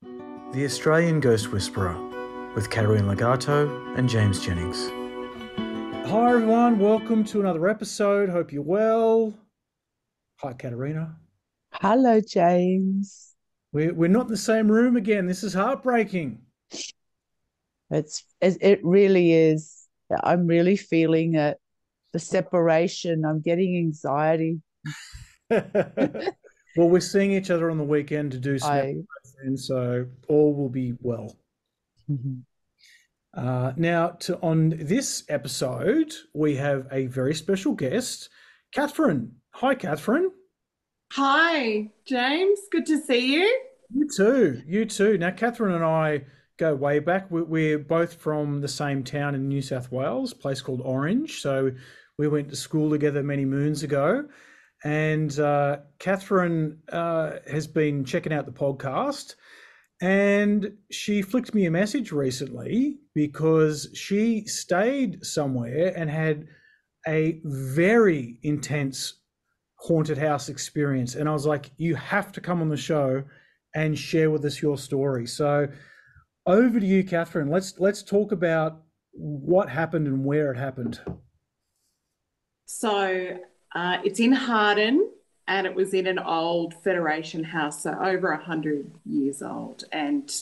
The Australian Ghost Whisperer with Katerina Legato and James Jennings. Hi everyone, welcome to another episode. Hope you're well. Hi Katerina. Hello, James. We're not in the same room again. This is heartbreaking. It really is. I'm really feeling it. The separation. I'm getting anxiety. Well, we're seeing each other on the weekend to do some I episodes, and so all will be well. Now, on this episode, we have a very special guest, Catherine. Hi, Catherine. Hi, James. Good to see you. You too. You too. Now, Catherine and I go way back. We're both from the same town in New South Wales, a place called Orange. So we went to school together many moons ago. And Catherine has been checking out the podcast, and she flicked me a message recently because she stayed somewhere and had a very intense haunted house experience. And I was like, you have to come on the show and share with us your story. So over to you, Catherine. Let's talk about what happened and where it happened. So it's in Harden, and it was in an old Federation house, so over 100 years old. And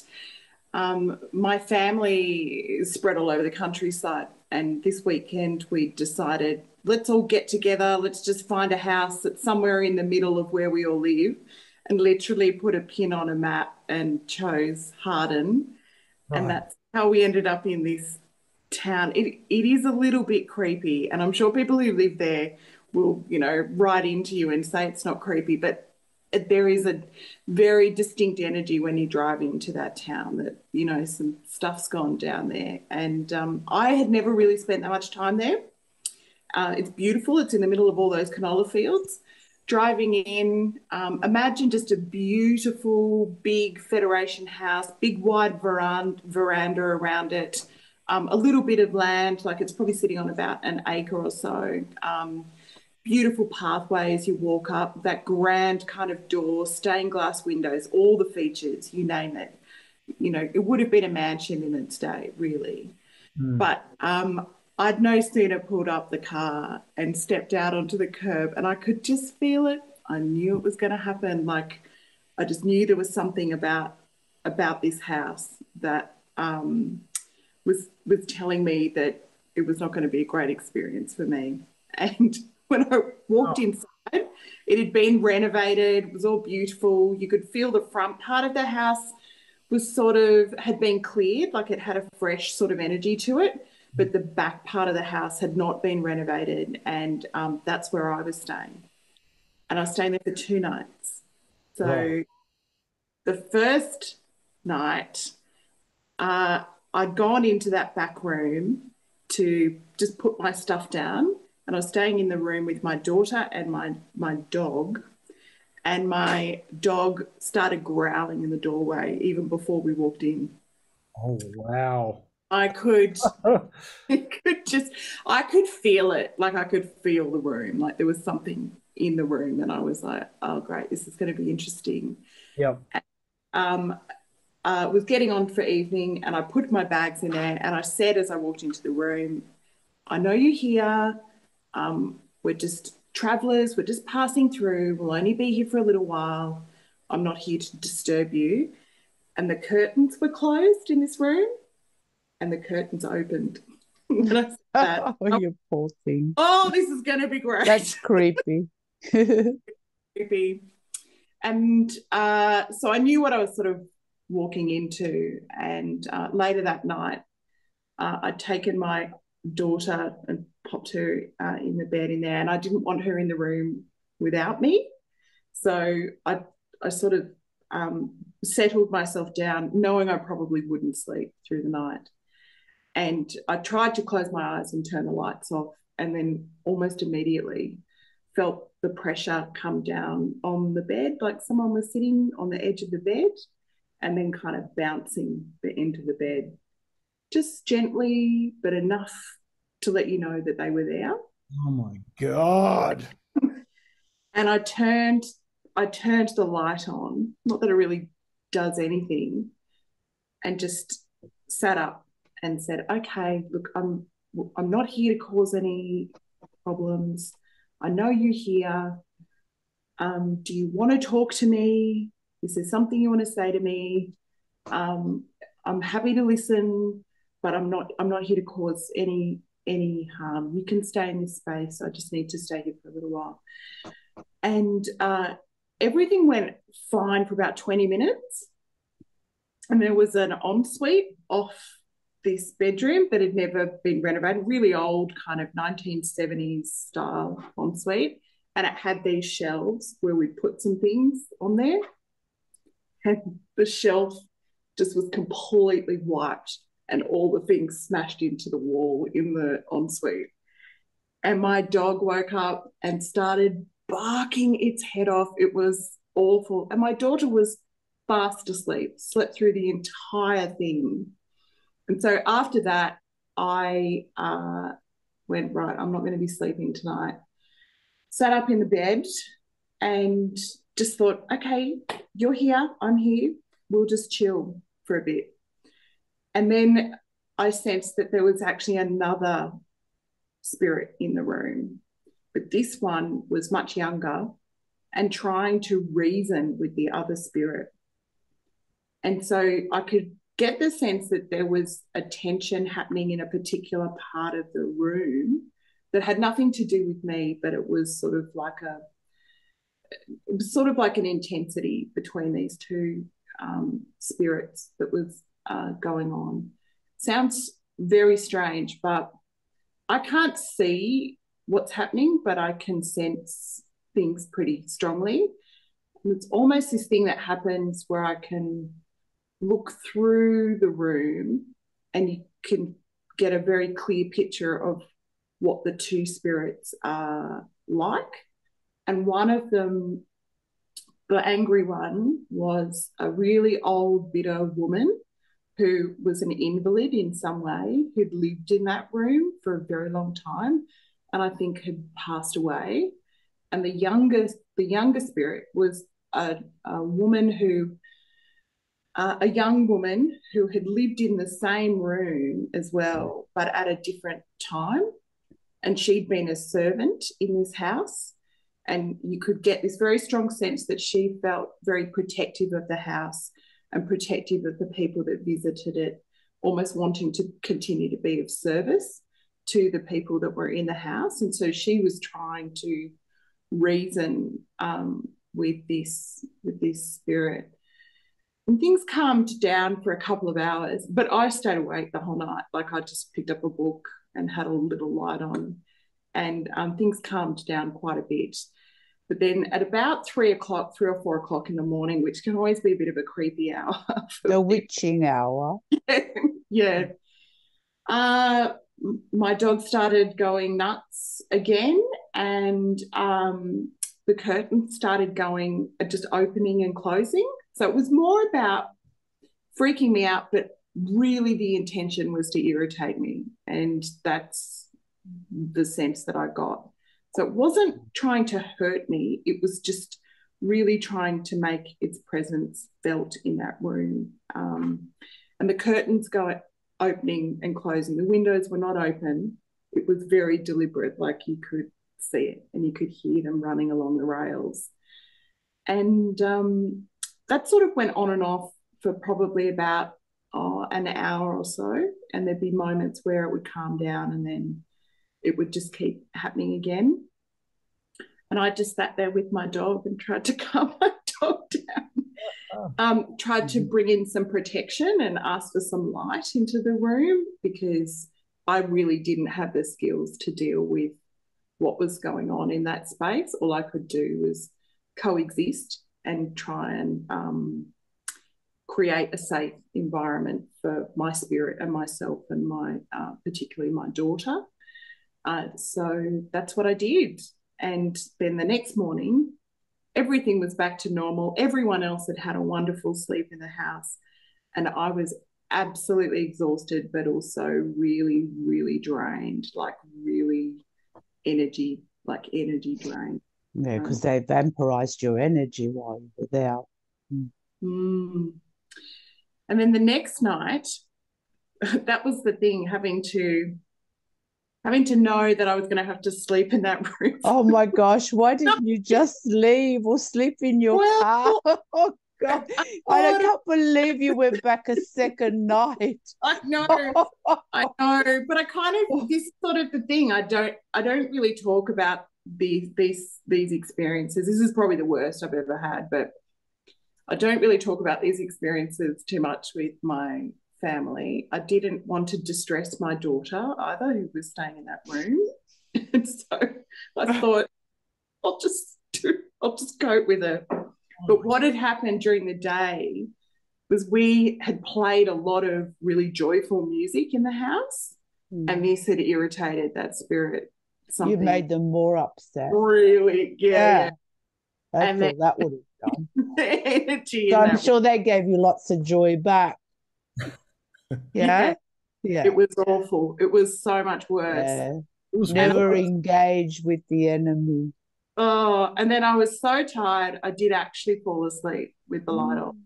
my family is spread all over the countryside. And this weekend we decided, let's all get together. Let's just find a house that's somewhere in the middle of where we all live, and literally put a pin on a map and chose Harden. And Right. that's how we ended up in this town. It is a little bit creepy, and I'm sure people who live there will, write into you and say it's not creepy, but there is a very distinct energy when you drive into that town that, some stuff's gone down there. And I had never really spent that much time there. It's beautiful. It's in the middle of all those canola fields. Driving in, imagine just a beautiful, big Federation house, big wide veranda around it, a little bit of land, like it's probably sitting on about an acre or so. Beautiful pathways you walk up, that grand kind of door, stained glass windows, all the features, you name it. It would have been a mansion in its day, really. Mm. But I'd no sooner pulled up the car and stepped out onto the curb, and I could just feel it. I knew it was going to happen. Like, I just knew there was something about this house that was telling me that it was not going to be a great experience for me. And when I walked inside, it had been renovated. It was all beautiful. You could feel the front part of the house was had been cleared, like it had a fresh sort of energy to it. But the back part of the house had not been renovated, and that's where I was staying. And I was staying there for 2 nights. So Right. the first night, I'd gone into that back room to just put my stuff down, and I was staying in the room with my daughter and my dog. And my dog started growling in the doorway even before we walked in. Oh, wow. I could, I could feel it. Like I could feel the room. Like there was something in the room, and I was like, "Oh, great, this is going to be interesting." Yep. Um, was getting on for evening, and I put my bags in there, and I said as I walked into the room, "I know you're here. We're just travelers. We're just passing through. We'll only be here for a little while. I'm not here to disturb you." And the curtains were closed in this room, and the curtains opened. And I said that, Oh, you poor thing. oh, this is going to be That's great. creepy. Creepy. And so I knew what I was sort of walking into. And later that night, I'd taken my daughter and popped her in the bed in there, and I didn't want her in the room without me. So I sort of settled myself down, knowing I probably wouldn't sleep through the night. And I tried to close my eyes and turn the lights off, and then almost immediately felt the pressure come down on the bed, like someone was sitting on the edge of the bed and then kind of bouncing the end of the bed, just gently, but enough to let you know that they were there. Oh my God. And I turned the light on. Not that I really does anything, and just sat up and said, okay, look, I'm not here to cause any problems. I know you're here. Do you want to talk to me? Is there something you want to say to me? I'm happy to listen, but I'm not here to cause any harm. You can stay in this space. I just need to stay here for a little while. And everything went fine for about 20 minutes. And there was an ensuite off this bedroom that had never been renovated, really old kind of 1970s style ensuite. And it had these shelves where we put some things on there. And the shelf just was completely wiped and all the things smashed into the wall in the ensuite. And my dog woke up and started barking its head off. It was awful. And my daughter was fast asleep, slept through the entire thing. And so after that, I went, right, I'm not going to be sleeping tonight. Sat up in the bed and just thought, okay, you're here, I'm here, we'll just chill for a bit. And then I sensed that there was actually another spirit in the room, but this one was much younger and trying to reason with the other spirit. And so I could get the sense that there was a tension happening in a particular part of the room that had nothing to do with me, but it was sort of like an intensity between these two spirits that was going on. Sounds very strange, but I can't see what's happening, but I can sense things pretty strongly. And it's almost this thing that happens where I can look through the room and you can get a very clear picture of what the two spirits are like. And one of them, the angry one, was a really old, bitter woman who was an invalid in some way, who'd lived in that room for a very long time and I think had passed away. And the younger spirit was a young woman who had lived in the same room as well, but at a different time. And she'd been a servant in this house. And you could get this very strong sense that she felt very protective of the house and protective of the people that visited it, almost wanting to continue to be of service to the people that were in the house. And so she was trying to reason with this spirit. And things calmed down for a couple of hours, but I stayed awake the whole night. Like I just picked up a book and had a little light on, and things calmed down quite a bit. But then at about 3 or 4 o'clock in the morning, which can always be a bit of a creepy hour. The witching hour. Yeah. My dog started going nuts again, and the curtain started going, just opening and closing. So it was more about freaking me out, but really the intention was to irritate me. And that's the sense that I got. So it wasn't trying to hurt me. It was just really trying to make its presence felt in that room. And the curtains go opening and closing. The windows were not open. It was very deliberate, like you could see it and you could hear them running along the rails. And that sort of went on and off for probably about an hour or so. And there'd be moments where it would calm down and then it would just keep happening again. And I just sat there with my dog and tried to calm my dog down. Tried to bring in some protection and ask for some light into the room, because I really didn't have the skills to deal with what was going on in that space. All I could do was coexist and try and create a safe environment for my spirit and myself and my particularly my daughter. So that's what I did. And then the next morning, everything was back to normal. Everyone else had had a wonderful sleep in the house. And I was absolutely exhausted, but also really, really drained, like really energy drained. Yeah, because they vampirized your energy while you were there. Mm. And then the next night, that was the thing, having to know that I was going to have to sleep in that room. Oh my gosh, why didn't you just leave or sleep in your Well, car? Oh God, I can't believe you went back a second night. I know, but I kind of, this sort of the thing. I don't really talk about these experiences. This is probably the worst I've ever had, but I don't really talk about these experiences too much with my family. I didn't want to distress my daughter either, who was staying in that room, and so I thought I'll just cope with it. But what had happened during the day was we had played a lot of really joyful music in the house, and this had irritated that spirit. You made them more upset. Really, yeah. That's all that would have done. The energy So I'm sure they gave you lots of joy back. Yeah. It was awful. It was so much worse. Yeah. Never engage with the enemy. Oh, and then I was so tired, I did actually fall asleep with the light on.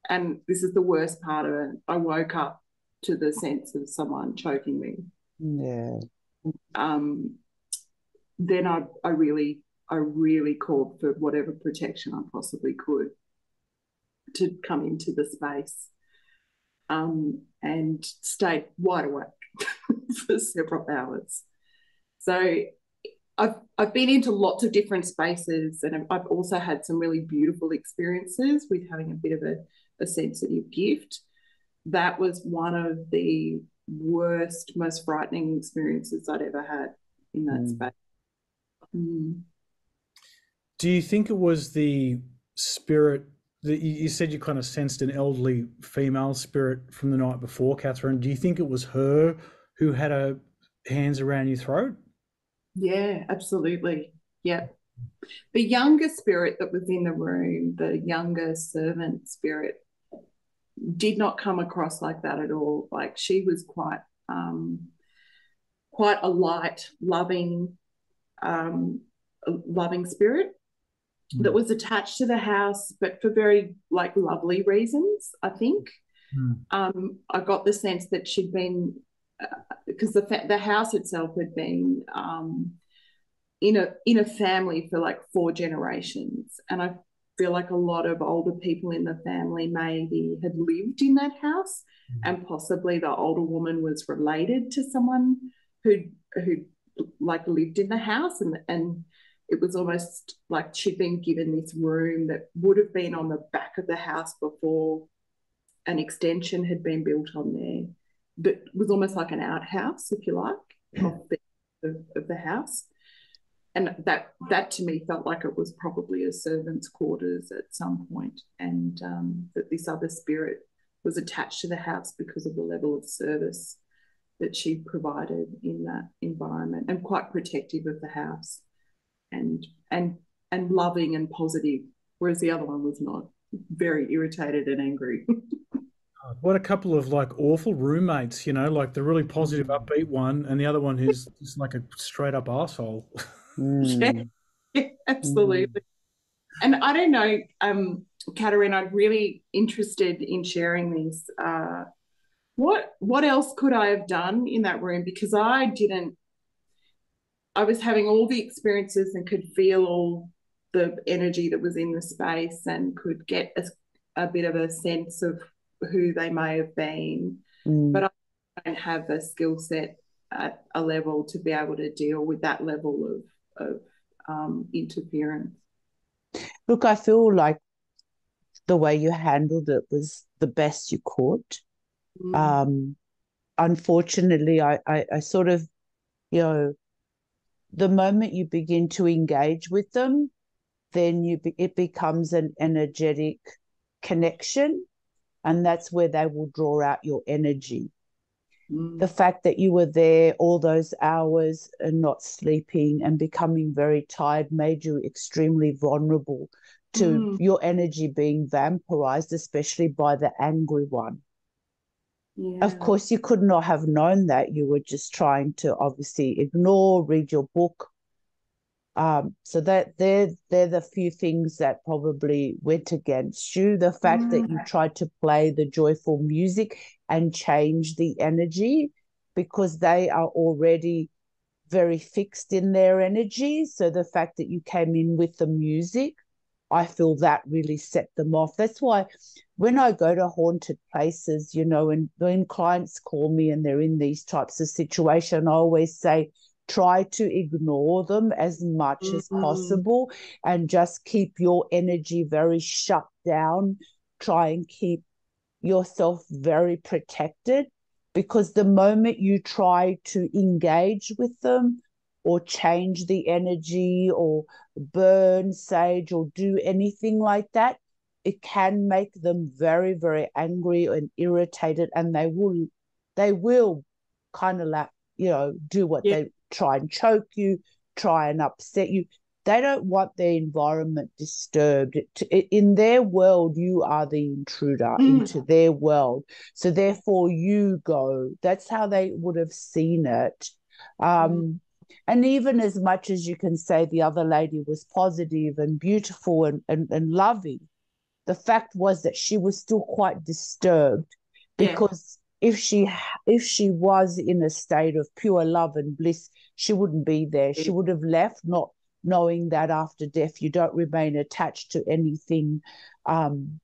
And this is the worst part of it. I woke up to the sense of someone choking me. Yeah. Then I really called for whatever protection I possibly could to come into the space, and stayed wide awake for several hours. So I've been into lots of different spaces, and I've also had some really beautiful experiences with having a bit of a sensitive gift. That was one of the worst, most frightening experiences I'd ever had in that space. Do you think it was the spirit that you said you kind of sensed an elderly female spirit from the night before, Catherine? Do you think it was her who had her hands around your throat? Yeah, absolutely. Yeah. The younger spirit that was in the room, the younger servant spirit, did not come across like that at all. Like, she was quite a light, loving spirit that was attached to the house, but for very lovely reasons, I think. I got the sense that she'd been, because the house itself had been in a family for 4 generations, and I feel like a lot of older people in the family maybe had lived in that house, and possibly the older woman was related to someone who lived in the house, and it was almost like she'd been given this room that would have been on the back of the house before an extension had been built on there, that was almost like an outhouse, if you like, of the house. And that to me felt like it was probably a servant's quarters at some point, and that this other spirit was attached to the house because of the level of service that she provided in that environment, and quite protective of the house, and loving and positive, whereas the other one was not. Very irritated and angry. What a couple of awful roommates, like the really positive, upbeat one, and the other one who's just like a straight up asshole. Yeah, absolutely. And I don't know, Katarina, I'm really interested in sharing this. What else could I have done in that room? Because I was having all the experiences and could feel all the energy that was in the space, and could get a bit of a sense of who they may have been. But I don't have a skill set at a level to be able to deal with that level of interference. Look, I feel like the way you handled it was the best you could. Unfortunately, I sort of, the moment you begin to engage with them, then it becomes an energetic connection, and that's where they will draw out your energy. The fact that you were there all those hours and not sleeping and becoming very tired made you extremely vulnerable to your energy being vampirized, especially by the angry one. Yeah. Of course, you could not have known that. You were just trying to obviously ignore, read your book, So that they're the few things that probably went against you. The fact that you tried to play the joyful music and change the energy, because they are already very fixed in their energy. So the fact that you came in with the music, I feel that really set them off. That's why when I go to haunted places, and when clients call me and they're in these types of situations, I always say, try to ignore them as much as possible and just keep your energy very shut down. Try and keep yourself very protected, because the moment you try to engage with them or change the energy or burn sage or do anything like that, it can make them very, very angry and irritated, and they will kind of like, do what Yeah. they try and choke you, try and upset you. They don't want their environment disturbed. In their world, you are the intruder into their world. So therefore, you go. That's how they would have seen it. And even as much as you can say the other lady was positive and beautiful and loving, the fact was that she was still quite disturbed, Yeah. because if she was in a state of pure love and bliss, she wouldn't be there. She would have left, not knowing that after death you don't remain attached to anything, from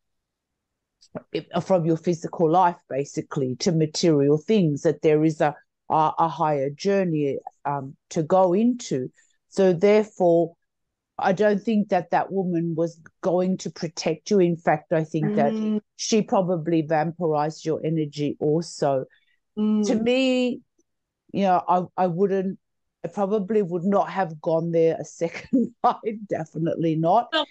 your physical life, basically, to material things, that there is a higher journey to go into. So therefore, I don't think that that woman was going to protect you. In fact, I think that she probably vampirized your energy also. To me, I probably would not have gone there a second time, definitely not. Oh,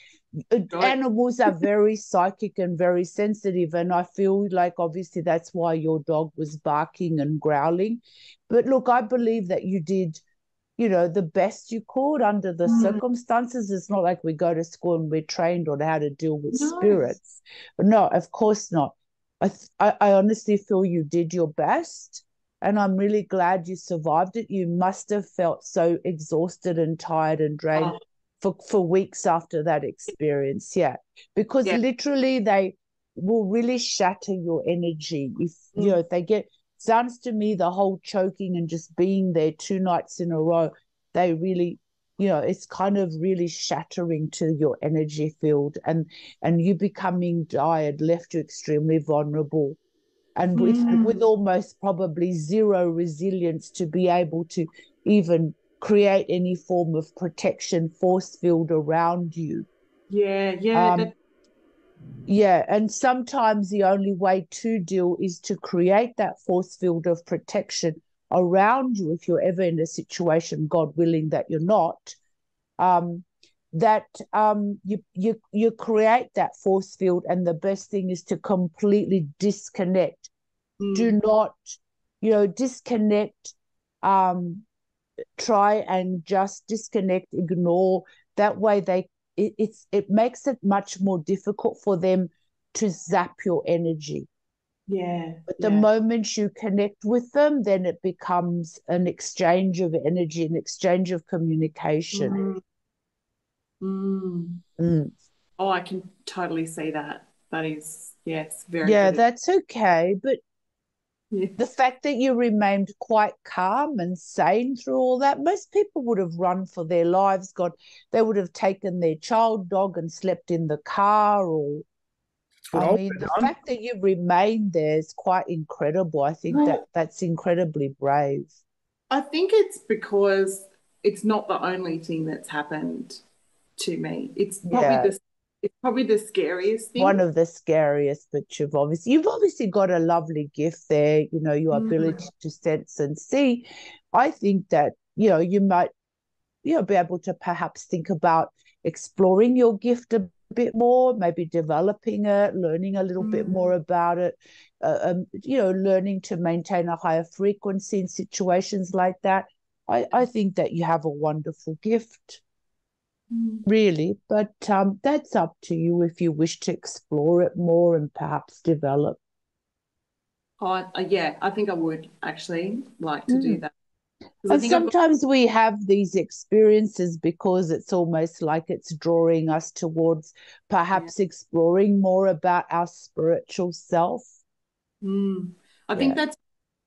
God. Animals are very psychic and very sensitive, and I feel like obviously that's why your dog was barking and growling. But look, I believe that you did, the best you could under the circumstances. It's not like we go to school and we're trained on how to deal with No. spirits. No, of course not. I honestly feel you did your best, and I'm really glad you survived it. You must have felt so exhausted and tired and drained Oh, for weeks after that experience. Yeah, because yeah. literally they will really shatter your energy if if they get. Sounds to me the whole choking and just being there 2 nights in a row, they really, it's kind of really shattering to your energy field, and you becoming tired left you extremely vulnerable, and with almost probably zero resilience to be able to even create any form of protection force field around you. Yeah. Yeah. Um, yeah, and sometimes the only way to deal is to create that force field of protection around you if you're ever in a situation, God willing that you're not, um, that you create that force field, and the best thing is to completely disconnect. Do not, disconnect, um, try and just disconnect, ignore. That way it makes it much more difficult for them to zap your energy. Yeah. But the Yeah. moment you connect with them, then it becomes an exchange of energy, an exchange of communication. Mm. Mm. Mm. Oh, I can totally see that. That is, yes, very Yeah, good. that's okay. But the Yes. fact that you remained quite calm and sane through all that, most people would have run for their lives. God, they would have taken their child dog and slept in the car. Or, That's what I I would mean, have the done. fact that you remained there is quite incredible. I think that's incredibly brave. I think it's because it's not the only thing that's happened to me. Yeah, It's probably the scariest one thing. of the scariest, but you've obviously got a lovely gift there, your Mm. ability to sense and see. I think that, you might, be able to perhaps think about exploring your gift a bit more, maybe developing it, learning a little bit more Mm. about it, learning to maintain a higher frequency in situations like that. I think that you have a wonderful gift, Mm. really, but that's up to you if you wish to explore it more and perhaps develop. Oh, yeah, I think I would actually like to do Mm. that. Because I And think I've got, sometimes we have these experiences because it's almost like it's drawing us towards yeah. perhaps exploring more about our spiritual self. I think Yeah. that's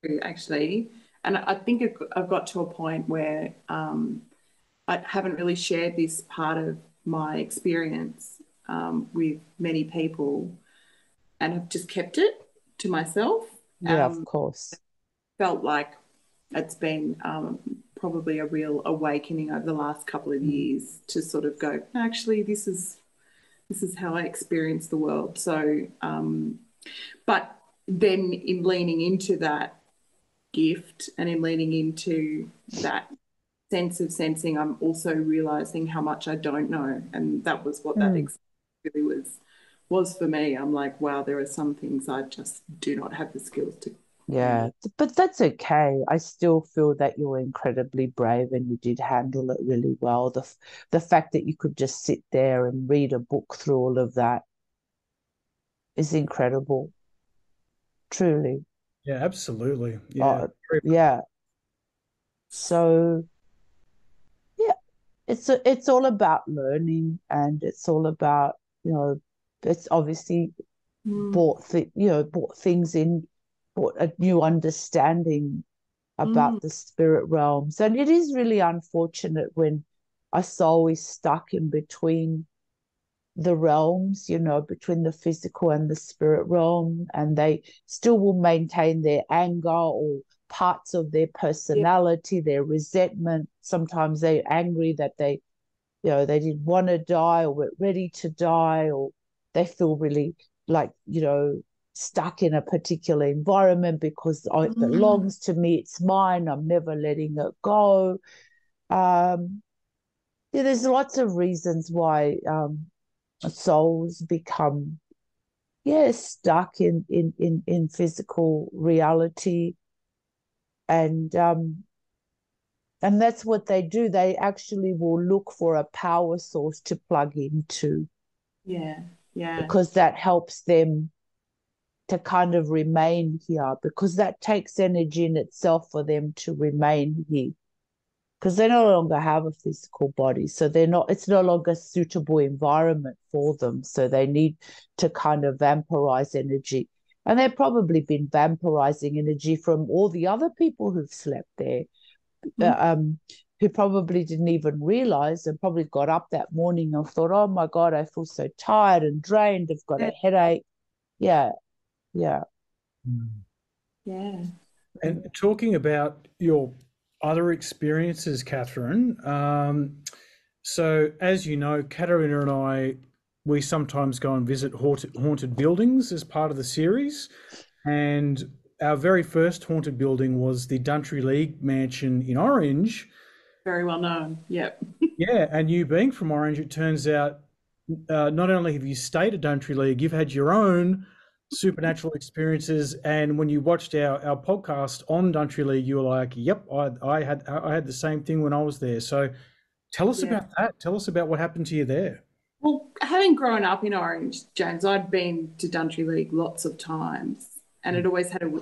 true, actually. And I think I've got to a point where I haven't really shared this part of my experience with many people and have just kept it to myself. Yeah, of course. Felt like it's been probably a real awakening over the last couple of Mm. years to sort of go, actually, this is how I experience the world. So, but then in leaning into that gift and in leaning into that sense of sensing, I'm also realizing how much I don't know, and that was what that Mm. experience really was for me. I'm like, wow, there are some things I just do not have the skills to Yeah, handle. but that's okay. I still feel that you're incredibly brave and you did handle it really well. The fact that you could just sit there and read a book through all of that is incredible, truly. Yeah, absolutely. Yeah. Uh, yeah. So yeah, it's all about learning and it's all about, you know, it's obviously Mm, brought things in, brought a new understanding mm, about the spirit realms. And it is really unfortunate when a soul is stuck in between the realms, between the physical and the spirit realm, and they still will maintain their anger or parts of their yeah. personality, their resentment. Sometimes they're angry that they didn't want to die or were ready to die, or they feel really like, stuck in a particular environment because oh, it Mm, belongs to me, it's mine, I'm never letting it go. Um, yeah, there's lots of reasons why souls become, yeah, stuck in physical reality. And that's what they do. They actually will look for a power source to plug into yeah, yeah, because that helps them to kind of remain here, because that takes energy in itself for them to remain here, because they no longer have a physical body, so it's no longer a suitable environment for them, so they need to kind of vampirize energy. And they've probably been vampirizing energy from all the other people who've slept there, mm, uh, um, who probably didn't even realize and probably got up that morning and thought, oh my God, I feel so tired and drained. I've got a yeah, headache. Yeah, yeah. Mm. yeah. And talking about your other experiences, Catherine, so as you know, Katerina and I, we sometimes go and visit haunted buildings as part of the series. And our very first haunted building was the Duntryleague mansion in Orange. Very well known. Yep. Yeah, and you being from Orange, it turns out not only have you stayed at Duntryleague, you've had your own supernatural experiences. And when you watched our podcast on Duntryleague, you were like, "Yep, I had the same thing when I was there." So tell us Yeah. about that. Tell us about what happened to you there. Well, having grown up in Orange, James, I'd been to Duntryleague lots of times, and it always had a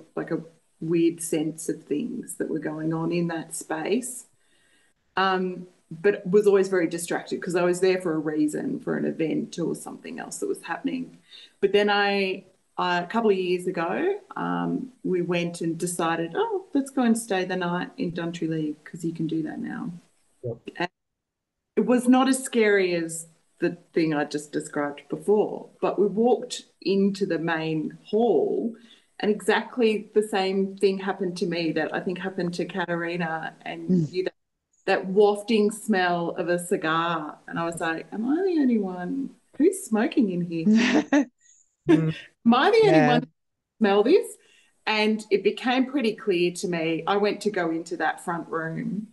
weird sense of things that were going on in that space. But was always very distracted because I was there for a reason, for an event or something else that was happening. But then a couple of years ago, we went and decided, oh, let's go and stay the night in Duntryleague because you can do that now. Yep. And it was not as scary as the thing I just described before, but we walked into the main hall and exactly the same thing happened to me that I think happened to Katerina and Mm. you, that wafting smell of a cigar. And I was like, am I the only one who's smoking in here? Mm. Am I the only Yeah. one who smell this? And it became pretty clear to me. I went to go into that front room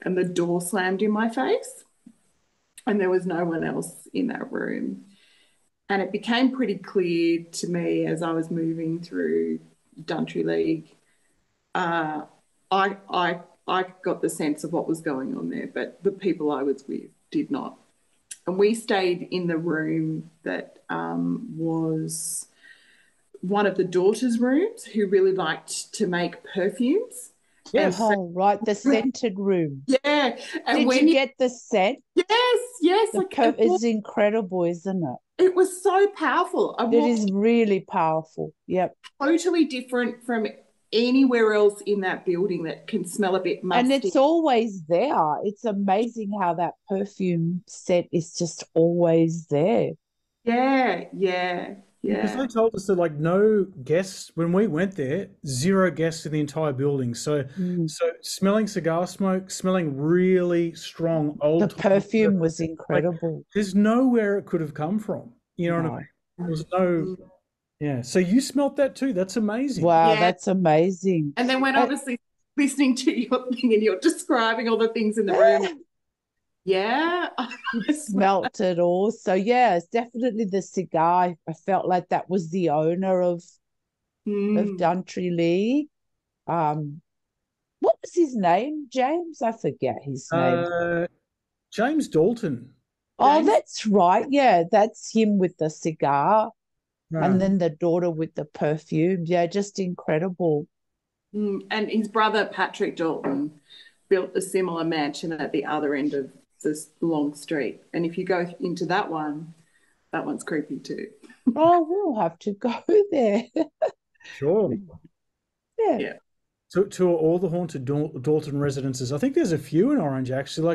and the door slammed in my face and there was no one else in that room. And it became pretty clear to me as I was moving through Duntryleague. Uh, I got the sense of what was going on there, but the people I was with did not. And we stayed in the room that was one of the daughter's rooms who really liked to make perfumes. Yes. Oh, right, the scented room. Yeah, and Did when you get the scent? yes, like It's incredible, isn't it? it was so powerful. I It walked is really powerful. Yep. totally different from anywhere else in that building that can smell a bit And musty. it's always there. It's amazing how that perfume scent is just always there. Yeah, yeah, Because yeah. they told us that like no guests when we went there, zero guests in the entire building. So Mm. so smelling cigar smoke, smelling really strong The old time, perfume was like incredible. there's nowhere it could have come from. You know what I mean? No. There was no, Mm. yeah. So you smelt that too. That's amazing. Wow, Yeah. that's amazing. And then when And obviously listening to your thing and you're describing all the things in the room, yeah. it smelt it all. So yeah, it's definitely the cigar. I felt like that was the owner of Mm. Duntryleague. Um, what was his name? James? I forget his name. Uh, James Dalton. Oh, James. that's right. Yeah, that's him with the cigar. And Yeah. then the daughter with the perfume. Yeah, just incredible. And his brother Patrick Dalton built a similar mansion at the other end of this long street. And if you go into that one's creepy too. Oh, we'll have to go there. Sure. Yeah. Yeah. To all the haunted Dalton residences. I think there's a few in Orange actually.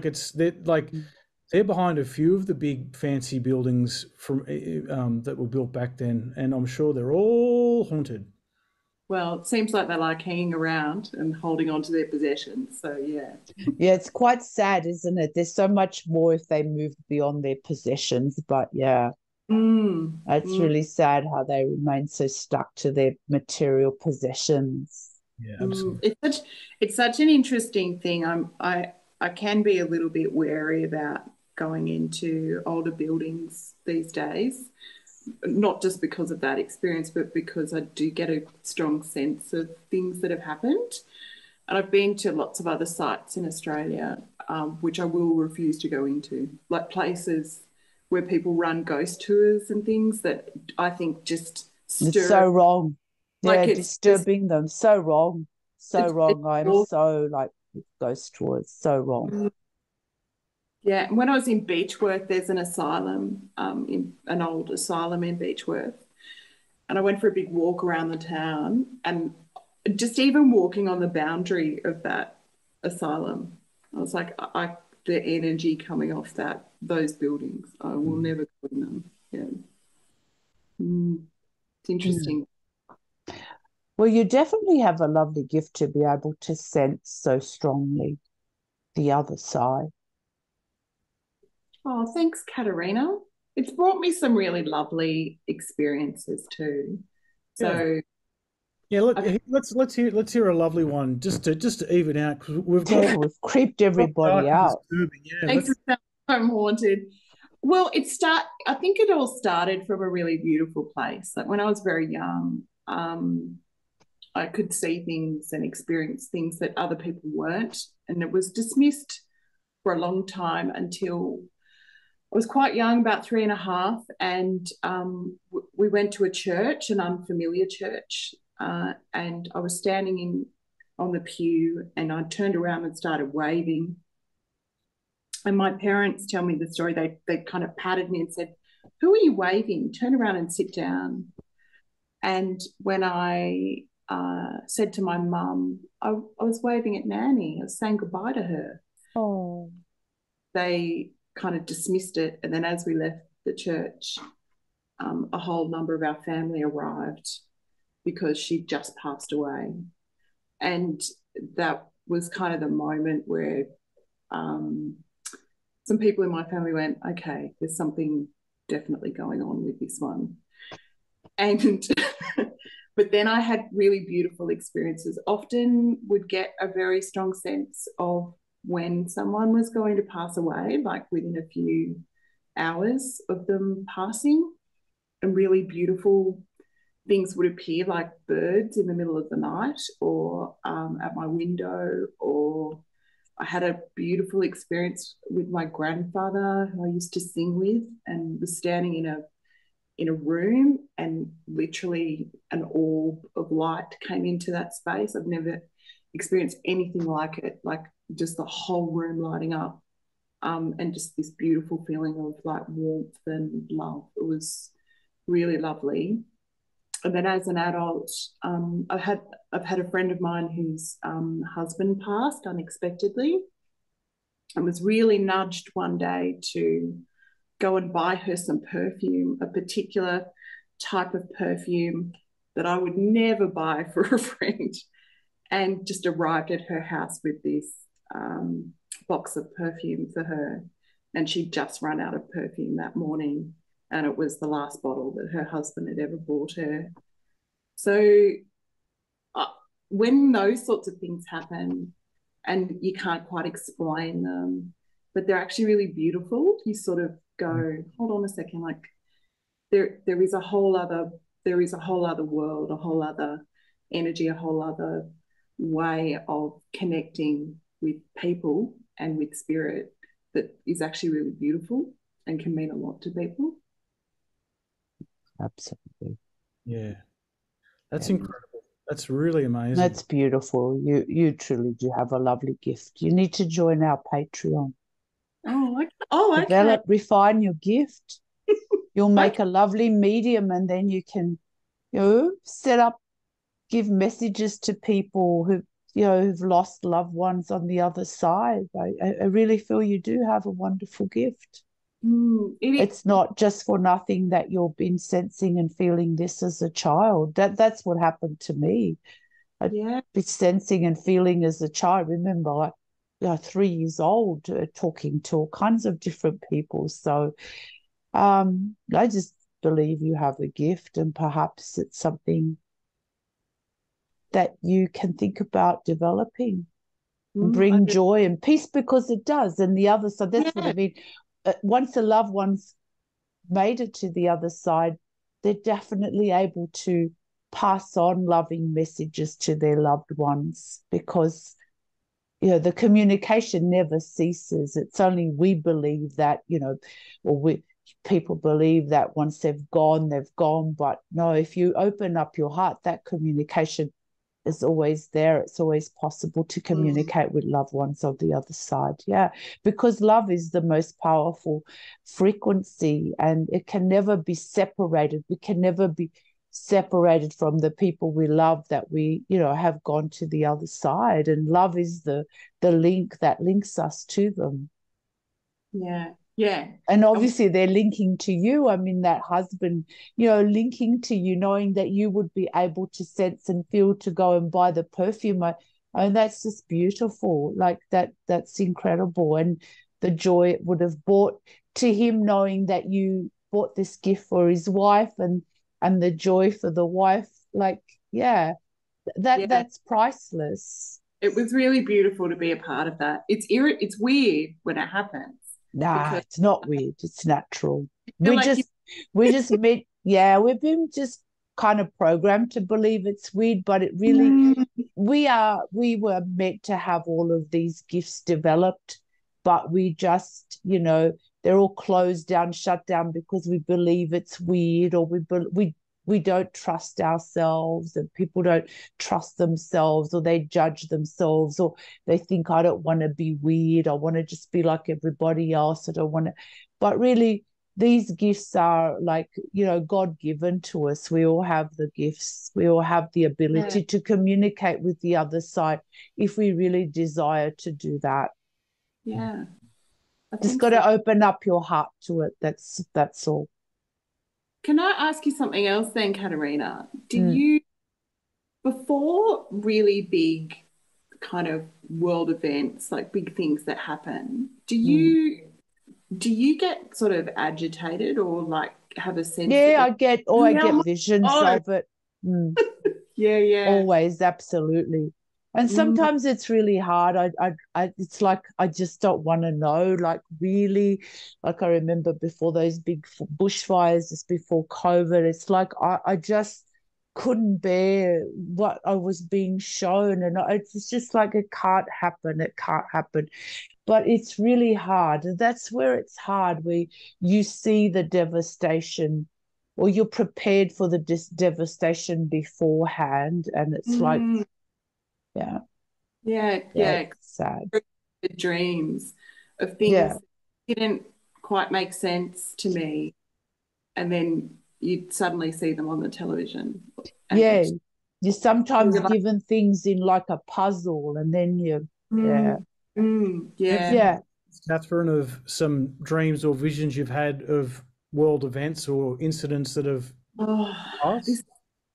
Like they're behind a few of the big fancy buildings from that were built back then, and I'm sure they're all haunted. Well, it seems like they like hanging around and holding on to their possessions. So yeah. Yeah, it's quite sad, isn't it? There's so much more if they move beyond their possessions. But yeah, Mm, it's mm, really sad how they remain so stuck to their material possessions. Yeah, mm. absolutely. It's such an interesting thing. I can be a little bit wary about going into older buildings these days, not just because of that experience, but because I do get a strong sense of things that have happened. And I've been to lots of other sites in Australia, which I will refuse to go into, like places where people run ghost tours and things that I think just It's stir, so wrong. like Yeah, disturbing them. So wrong. So it's wrong. I'm all, so like with ghost tours. So wrong. yeah. And when I was in Beechworth, there's an asylum, in an old asylum in Beechworth, and I went for a big walk around the town, and just even walking on the boundary of that asylum, I was like, the energy coming off those buildings, I will Mm. never go in them. Yeah, it's Mm. interesting. Well, you definitely have a lovely gift to be able to sense so strongly the other side. Oh, thanks, Katerina. It's brought me some really lovely experiences too. Yeah. So Yeah, look, I, let's hear a lovely one just to even out because we've Yeah, we've creeped got everybody dark and out. disturbing. Yeah, makes it sound I'm haunted. Well, I think it all started from a really beautiful place. Like when I was very young, I could see things and experience things that other people weren't. And it was dismissed for a long time until I was quite young, about 3.5. And we went to a church, an unfamiliar church. And I was standing on the pew and I turned around and started waving. And my parents tell me the story. They kind of patted me and said, "Who are you waving? Turn around and sit down." And when I said to my mum, I was waving at Nanny, I was saying goodbye to her, Oh, they kind of dismissed it. And then as we left the church, a whole number of our family arrived because she'd just passed away. And that was kind of the moment where um, some people in my family went, okay, there's something definitely going on with this one. And but then I had really beautiful experiences. Often would get a very strong sense of when someone was going to pass away, like within a few hours of them passing, and really beautiful things would appear like birds in the middle of the night or at my window. Or I had a beautiful experience with my grandfather who I used to sing with and was standing in a room and literally an orb of light came into that space. I've never experienced anything like it, like just the whole room lighting up, and just this beautiful feeling of like warmth and love. It was really lovely. And then as an adult, I've had a friend of mine whose husband passed unexpectedly, and was really nudged one day to go and buy her some perfume, a particular type of perfume that I would never buy for a friend, and just arrived at her house with this box of perfume for her. And she'd just run out of perfume that morning, and it was the last bottle that her husband had ever bought her. So uh, when those sorts of things happen and you can't quite explain them, but they're actually really beautiful, you sort of go, hold on a second, like there is a whole other world, a whole other energy, a whole other way of connecting with people and with spirit that is actually really beautiful and can mean a lot to people. Absolutely. Yeah. That's Yeah. incredible. That's really amazing. That's beautiful. You truly do have a lovely gift. You need to join our Patreon. Oh, okay. Develop, refine your gift. You'll make Okay. a lovely medium, and then you can, set up, give messages to people who've lost loved ones on the other side. I really feel you do have a wonderful gift. It's not just for nothing that you've been sensing and feeling this as a child. That's what happened to me. I'd be sensing and feeling as a child. Remember, 3 years old, talking to all kinds of different people. So I just believe you have a gift, and perhaps it's something that you can think about developing and bring joy and peace, because it does. And the other side, that's what I mean. Once the loved ones made it to the other side, they're definitely able to pass on loving messages to their loved ones, because the communication never ceases. It's only we believe that, or people believe that once they've gone, they've gone. But no, if you open up your heart, that communication is always there. It's always possible to communicate with loved ones on the other side. Yeah, because love is the most powerful frequency, and it can never be separated. We can never be separated from the people we love that we, have gone to the other side. And love is the link that links us to them. Yeah. Yeah. And obviously they're linking to you. I mean, that husband, linking to you, knowing that you would be able to sense and feel to go and buy the perfume. And that's just beautiful. Like that's incredible. And the joy it would have brought to him, knowing that you bought this gift for his wife, and the joy for the wife. Like, that's priceless. It was really beautiful to be a part of that. It's weird when it happens. Nah, it's not weird. It's natural. We just meant, we've been just kind of programmed to believe it's weird, but it really, we were meant to have all of these gifts developed, but we just, they're all closed down, shut down, because we believe it's weird, or we don't trust ourselves, and people don't trust themselves, or they judge themselves, or they think, I don't want to be weird. I want to just be like everybody else. I don't want to. But really, these gifts are like, God given to us. We all have the gifts. We all have the ability to communicate with the other side if we really desire to do that. Yeah. Just got to open up your heart to it. That's all. Can I ask you something else then, Katerina? Do you, before really big kind of world events, like big things that happen, do you get sort of agitated, or like have a sense? Yeah, I get visions of it. Yeah. Always, absolutely. And sometimes it's really hard. It's like I just don't want to know. Like, really, like I remember before those big bushfires, just before COVID. It's like I just couldn't bear what I was being shown, and it's just like it can't happen. It can't happen. But it's really hard. That's where it's hard, where you see the devastation, or you're prepared for the devastation beforehand, and it's like. Yeah. Yeah, Yeah, yeah. it's sad. The dreams of things Yeah, that didn't quite make sense to me, and then you'd suddenly see them on the television, yeah. and You're sometimes you're like, given things in like a puzzle, and then yeah, mm, Ever, yeah. yeah, Catherine, of some dreams or visions you've had of world events or incidents that have Oh, passed?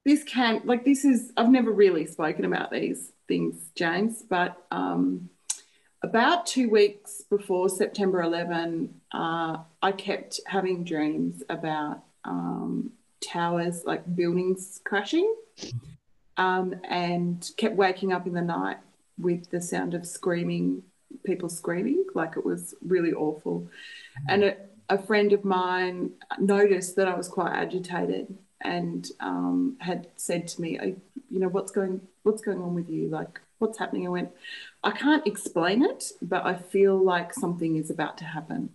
this can like this is I've never really spoken about these things, James, but about 2 weeks before September 11, I kept having dreams about towers, like buildings crashing, and kept waking up in the night with the sound of screaming, people screaming, like it was really awful. And a friend of mine noticed that I was quite agitated and had said to me, you know, what's going on with you? Like, what's happening? I went, I can't explain it, but I feel like something is about to happen.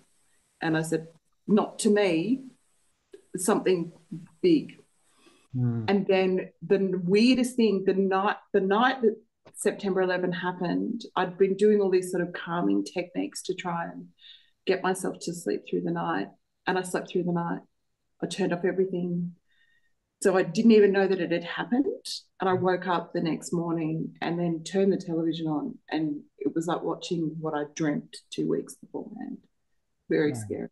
And I said, not to me, something big. Mm. And then the weirdest thing, the night that September 11 happened, I'd been doing all these sort of calming techniques to try and get myself to sleep through the night. And I slept through the night. I turned off everything. So I didn't even know that it had happened. And I woke up the next morning and then turned the television on. And it was like watching what I dreamt 2 weeks beforehand. Very Oh, scary.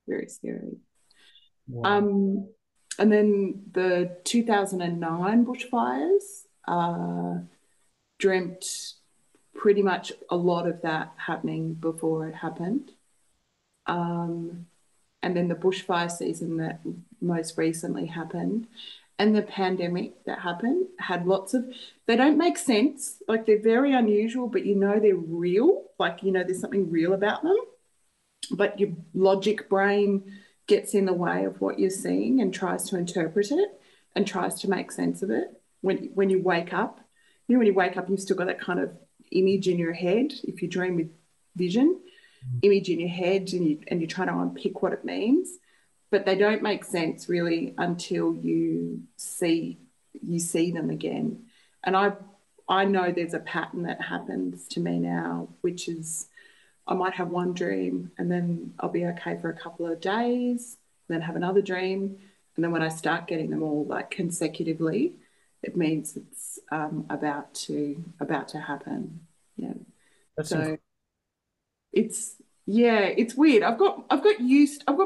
Very scary. wow. Um, and then the 2009 bushfires, dreamt pretty much a lot of that happening before it happened. Um, and then the bushfire season that most recently happened and the pandemic that happened had lots of, they don't make sense, like they're very unusual, but you know they're real, like you know there's something real about them, but your logic brain gets in the way of what you're seeing and tries to interpret it and tries to make sense of it. When you wake up, you know, when you wake up you've still got that kind of image in your head, if you dream with vision, image in your head, and you're trying to unpick what it means, but they don't make sense really until you see them again. And I know there's a pattern that happens to me now, which is I might have one dream and then I'll be okay for a couple of days, then have another dream, and then when I start getting them all like consecutively, it means it's about to happen. Yeah. That's So incredible. it's it's weird. I've got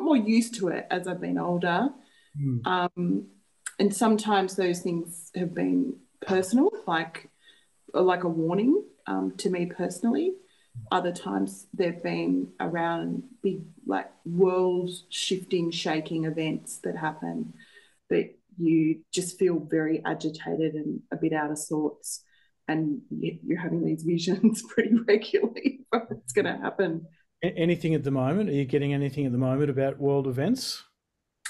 more used to it as I've been older. Um, and sometimes those things have been personal, like a warning to me personally. Other times they've been around big, like world shifting, shaking events that happen that you just feel very agitated and a bit out of sorts. And you're having these visions pretty regularly of what's going to happen. Anything at the moment? Are you getting anything at the moment about world events?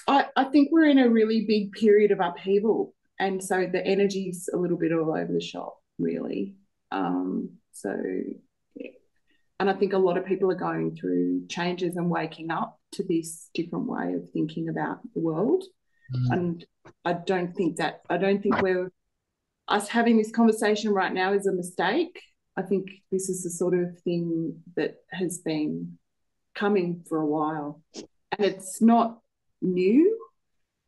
I think we're in a really big period of upheaval. And so the energy's a little bit all over the shop, really. So, yeah. And I think a lot of people are going through changes and waking up to this different way of thinking about the world. Mm. And I don't think we're, us having this conversation right now is a mistake. I think this is the sort of thing that has been coming for a while. And it's not new.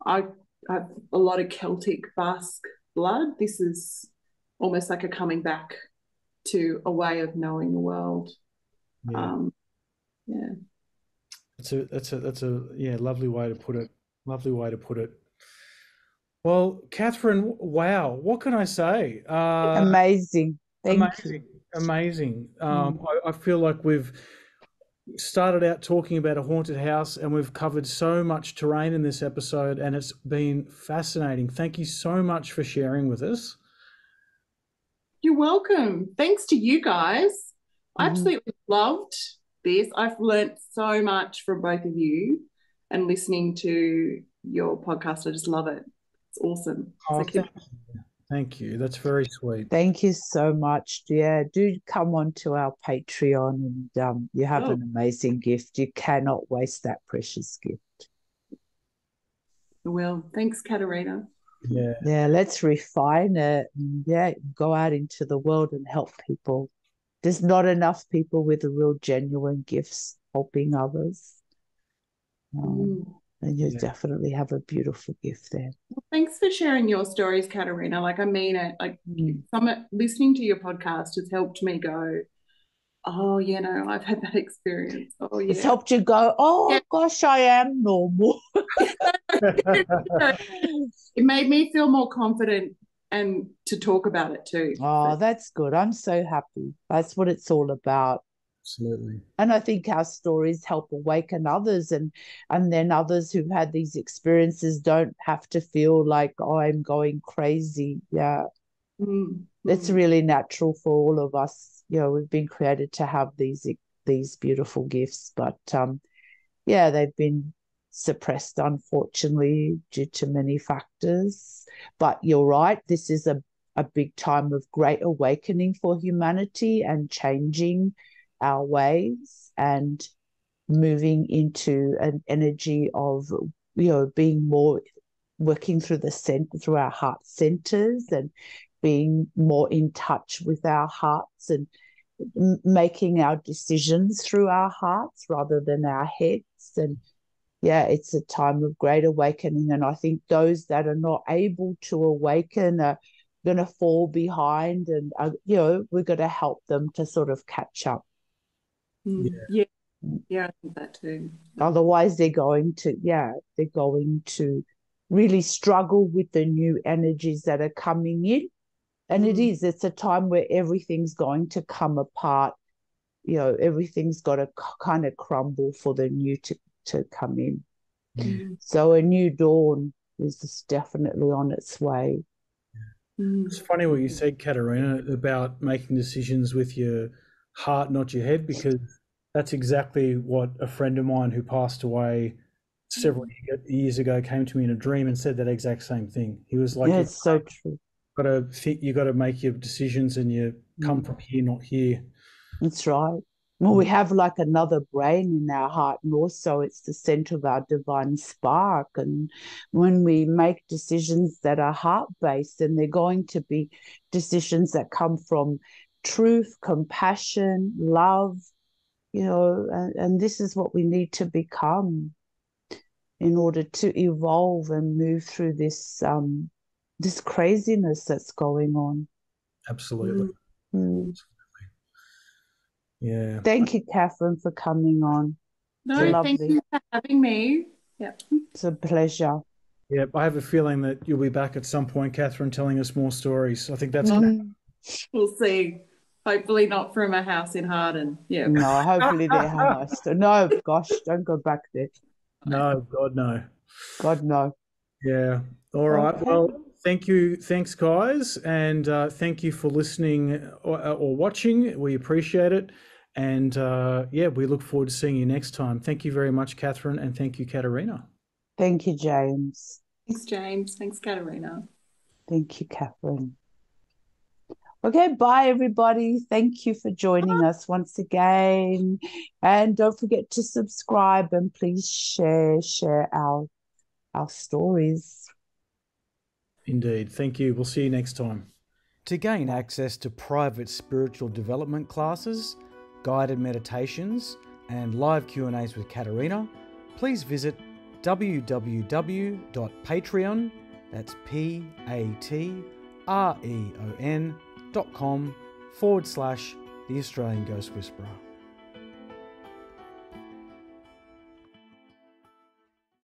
I have a lot of Celtic Basque blood. This is almost like a coming back to a way of knowing the world. Yeah, Um, yeah. that's a yeah, lovely way to put it. Lovely way to put it. Well, Catherine, wow, what can I say? amazing. Thank you. Amazing, amazing. Mm. I feel like we've started out talking about a haunted house and we've covered so much terrain in this episode, and it's been fascinating. Thank you so much for sharing with us. You're welcome. Thanks to you guys. I Mhm. absolutely loved this. I've learnt so much from both of you and listening to your podcast. I just love it. It's awesome. So Oh, keep thank you. That's very sweet. Thank you so much. Yeah, do come on to our Patreon, and you have oh, an amazing gift. You cannot waste that precious gift. well. Thanks, Katerina. Yeah. Yeah, let's refine it. And yeah, go out into the world and help people. there's not enough people with real genuine gifts helping others. And you definitely have a beautiful gift there. Well, thanks for sharing your stories, Katerina. Like, I mean it. Like, listening to your podcast has helped me go, oh, yeah, no, I've had that experience. Oh, yeah. It's helped you go, oh, gosh, I am normal. It made me feel more confident and to talk about it too. Oh, that's good. I'm so happy. That's what it's all about. Absolutely. And I think our stories help awaken others, and then others who've had these experiences don't have to feel like, oh, I'm going crazy. Yeah. It's really natural for all of us. You know, we've been created to have these beautiful gifts, but yeah, they've been suppressed, unfortunately, due to many factors. But you're right, this is a big time of great awakening for humanity and changing our ways and moving into an energy of, you know, being more working through through our heart centers and being more in touch with our hearts and making our decisions through our hearts rather than our heads. And yeah, it's a time of great awakening. And I think those that are not able to awaken are going to fall behind, and you know, we're going to help them to sort of catch up. Yeah, I think that too. Otherwise, they're going to really struggle with the new energies that are coming in. And it's a time where everything's going to come apart. You know, everything's got to kind of crumble for the new to come in. So a new dawn is definitely on its way. It's funny what you said, Katerina, about making decisions with your heart, not your head, because that's exactly what a friend of mine who passed away several years ago came to me in a dream and said that exact same thing. He was like, yeah, it's so true. You got to make your decisions, and you come from here, not here. That's right. Well, we have like another brain in our heart, and also it's the center of our divine spark. And when we make decisions that are heart-based, then they're going to be decisions that come from truth, compassion, love, you know, and this is what we need to become in order to evolve and move through this this craziness that's going on. Absolutely. Yeah. Thank you, Catherine, for coming on. No, thank you for having me. Yeah. It's a pleasure. Yeah, I have a feeling that you'll be back at some point, Catherine, telling us more stories. I think that's We'll see. Hopefully not from a house in Harden. Yeah. No, hopefully they're nice. No, gosh, don't go back there. No, God, no. God, no. Yeah. All right. Okay. Well, thank you. Thanks, guys. And thank you for listening or watching. We appreciate it. And yeah, we look forward to seeing you next time. Thank you very much, Catherine. And thank you, Katerina. Thank you, James. Thanks, James. Thanks, Katerina. Thank you, Catherine. Okay, bye, everybody. Thank you for joining us once again. And don't forget to subscribe, and please share our stories. Indeed. Thank you. We'll see you next time. To gain access to private spiritual development classes, guided meditations, and live Q&As with Katerina, please visit www.patreon, that's patreon.com/The Australian Ghost Whisperer.